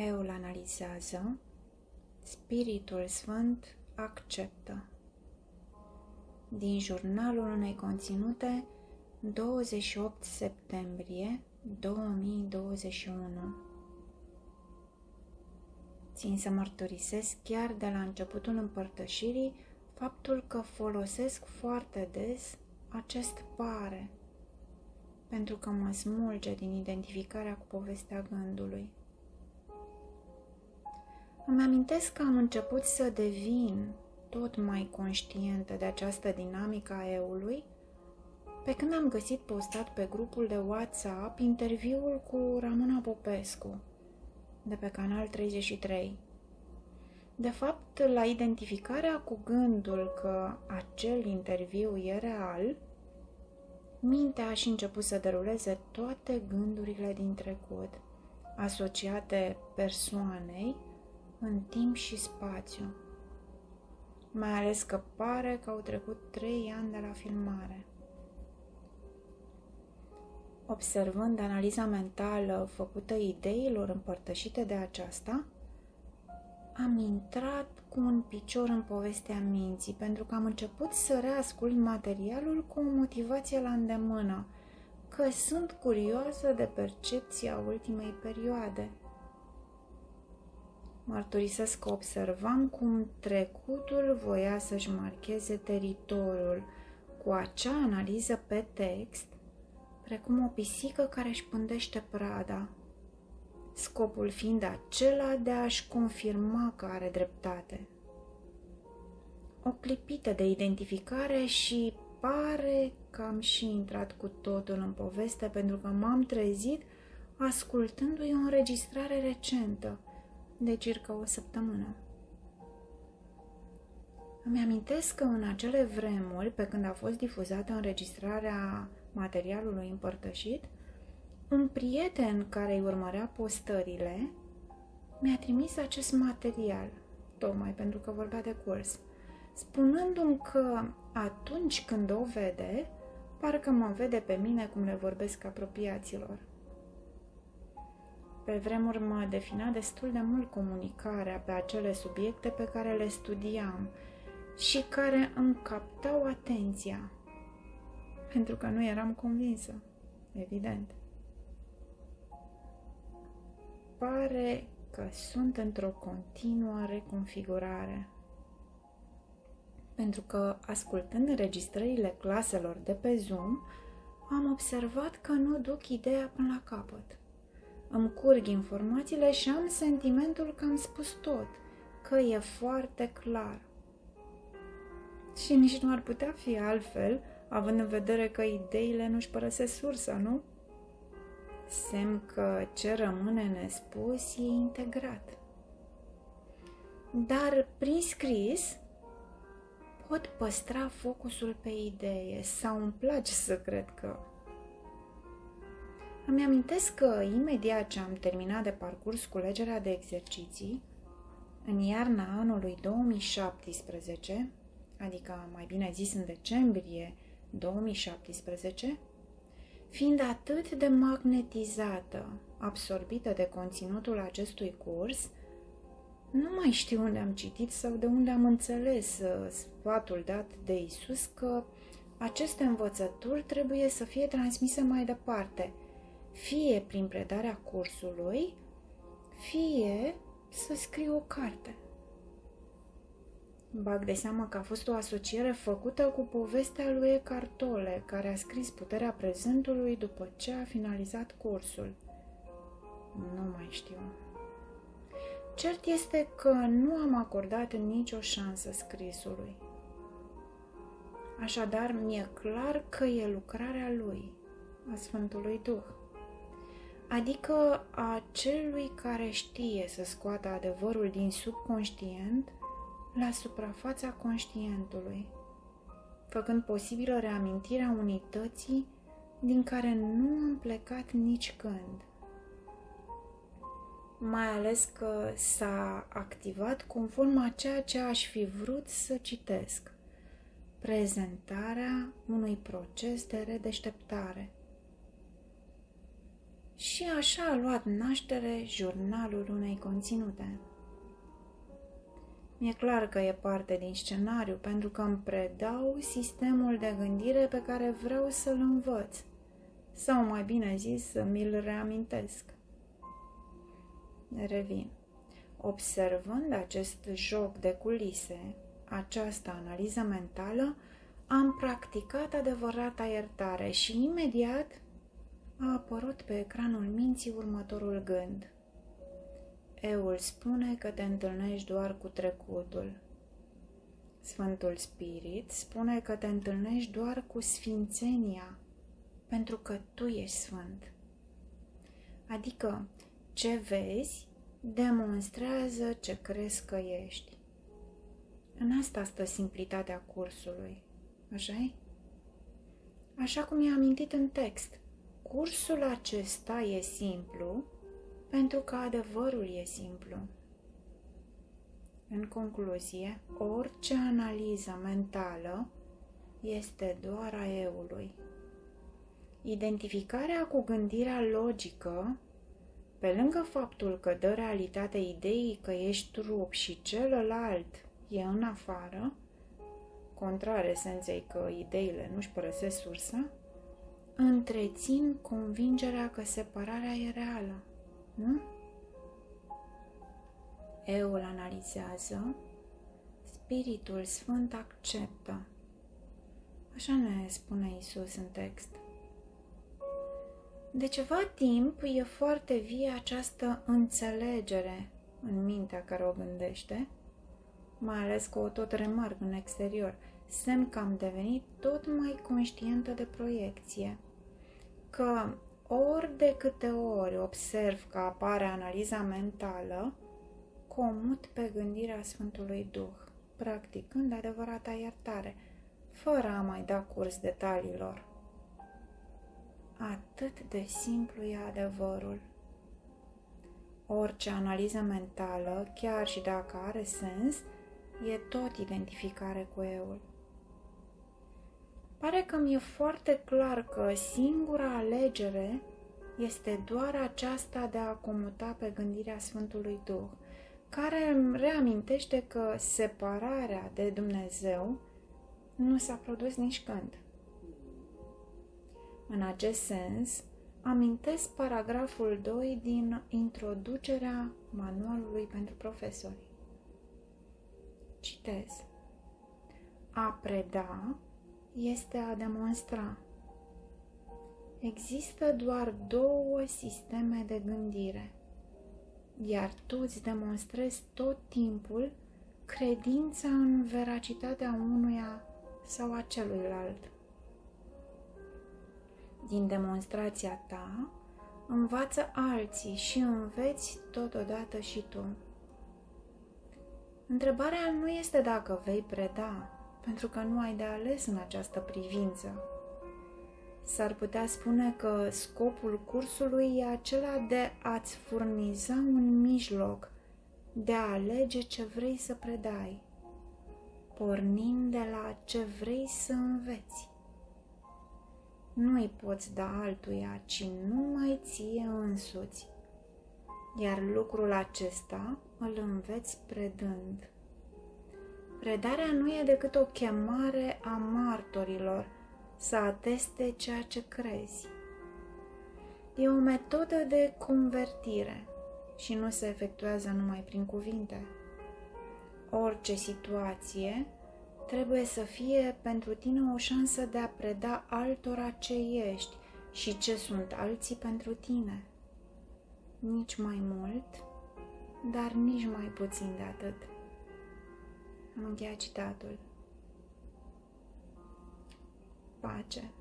Eu îl analizează, Spiritul Sfânt acceptă. Din jurnalul unei conținute, 28 septembrie 2021. Țin să mărturisesc chiar de la începutul împărtășirii faptul că folosesc foarte des acest pare, pentru că mă smulge din identificarea cu povestea gândului. Îmi amintesc că am început să devin tot mai conștientă de această dinamică a eului pe când am găsit postat pe grupul de WhatsApp interviul cu Ramona Popescu de pe Canal 33. De fapt, la identificarea cu gândul că acel interviu e real, mintea a și început să deruleze toate gândurile din trecut, asociate persoanei în timp și spațiu. Mai ales că pare că au trecut 3 ani de la filmare. Observând analiza mentală făcută ideilor împărtășite de aceasta, am intrat cu un picior în povestea minții, pentru că am început să reascult materialul cu o motivație la îndemână, că sunt curioasă de percepția ultimei perioade. Mărturisesc că observam cum trecutul voia să-și marcheze teritoriul cu acea analiză pe text, precum o pisică care își pândește prada, scopul fiind acela de a-și confirma că are dreptate. O clipită de identificare și pare că am și intrat cu totul în poveste, pentru că m-am trezit ascultându-i o înregistrare recentă, de circa o săptămână. Îmi amintesc că în acele vremuri, pe când a fost difuzată înregistrarea materialului împărtășit, un prieten care îi urmărea postările mi-a trimis acest material, tocmai pentru că vorbea de curs, spunându-mi că atunci când o vede, parcă mă vede pe mine cum le vorbesc apropiaților. Pe vremuri mă defina destul de mult comunicarea pe acele subiecte pe care le studiam și care îmi captau atenția, pentru că nu eram convinsă, evident. Pare că sunt într-o continuă reconfigurare, pentru că, ascultând înregistrările claselor de pe Zoom, am observat că nu duc ideea până la capăt. Îmi curg informațiile și am sentimentul că am spus tot, că e foarte clar. Și nici nu ar putea fi altfel, având în vedere că ideile nu-și părăsesc sursa, nu? Semn că ce rămâne nespus e integrat. Dar prin scris pot păstra focusul pe idee sau îmi place să cred că. Îmi amintesc că imediat ce am terminat de parcurs culegerea de exerciții, în iarna anului 2017, adică mai bine zis în decembrie 2017, fiind atât de magnetizată, absorbită de conținutul acestui curs, nu mai știu unde am citit sau de unde am înțeles sfatul dat de Isus că aceste învățături trebuie să fie transmise mai departe, fie prin predarea cursului, fie să scriu o carte. Bag de seamă că a fost o asociere făcută cu povestea lui Eckhart Tolle, care a scris Puterea prezentului după ce a finalizat cursul. Nu mai știu. Cert este că nu am acordat nicio șansă scrisului. Așadar, mi-e clar că e lucrarea lui, a Sfântului Duh, adică a celui care știe să scoată adevărul din subconștient la suprafața conștientului, făcând posibilă reamintirea unității din care nu am plecat nici când. Mai ales că s-a activat conform a ceea ce aș fi vrut să citesc, prezentarea unui proces de redeșteptare. Și așa a luat naștere jurnalul unei conținute. Mi-e clar că e parte din scenariu, pentru că îmi predau sistemul de gândire pe care vreau să-l învăț, sau mai bine zis, să mi-l reamintesc. Revin. Observând acest joc de culise, această analiză mentală, am practicat adevărata iertare și imediat a apărut pe ecranul minții următorul gând. Eul spune că te întâlnești doar cu trecutul. Sfântul Spirit spune că te întâlnești doar cu sfințenia, pentru că tu ești sfânt. Adică, ce vezi demonstrează ce crezi că ești. În asta stă simplitatea cursului, așa-i? Așa cum i-am amintit în text, cursul acesta e simplu pentru că adevărul e simplu. În concluzie, orice analiză mentală este doar a eului. Identificarea cu gândirea logică, pe lângă faptul că dă realitate ideii că ești trup și celălalt e în afară, contrar esenței că ideile nu-și părăsesc sursa, întrețin convingerea că separarea e reală, nu? Eul analizează, Spiritul Sfânt acceptă. Așa ne spune Iisus în text. De ceva timp e foarte vie această înțelegere în mintea care o gândește, mai ales că o tot remarc în exterior, semn că am devenit tot mai conștientă de proiecție, că ori de câte ori observ că apare analiza mentală, comut pe gândirea Sfântului Duh, practicând adevărata iertare, fără a mai da curs detaliilor. Atât de simplu e adevărul. Orice analiză mentală, chiar și dacă are sens, e tot identificare cu eul. Pare că mi-e foarte clar că singura alegere este doar aceasta de a comuta pe gândirea Sfântului Duh, care îmi reamintește că separarea de Dumnezeu nu s-a produs nici când. În acest sens, amintesc paragraful 2 din introducerea manualului pentru profesori. Citez. A preda este a demonstra. Există doar două sisteme de gândire, iar tu îți demonstrezi tot timpul credința în veracitatea unuia sau a celuilalt. Din demonstrația ta, învață alții și înveți totodată și tu. Întrebarea nu este dacă vei preda, pentru că nu ai de ales în această privință. S-ar putea spune că scopul cursului e acela de a-ți furniza un mijloc de a alege ce vrei să predai, pornind de la ce vrei să înveți. Nu îi poți da altuia, ci numai ție însuți, iar lucrul acesta îl înveți predând. Predarea nu e decât o chemare a martorilor să ateste ceea ce crezi. E o metodă de convertire și nu se efectuează numai prin cuvinte. Orice situație trebuie să fie pentru tine o șansă de a preda altora ce ești și ce sunt alții pentru tine. Nici mai mult, dar nici mai puțin de atât. Am încheiat citatul. Pace.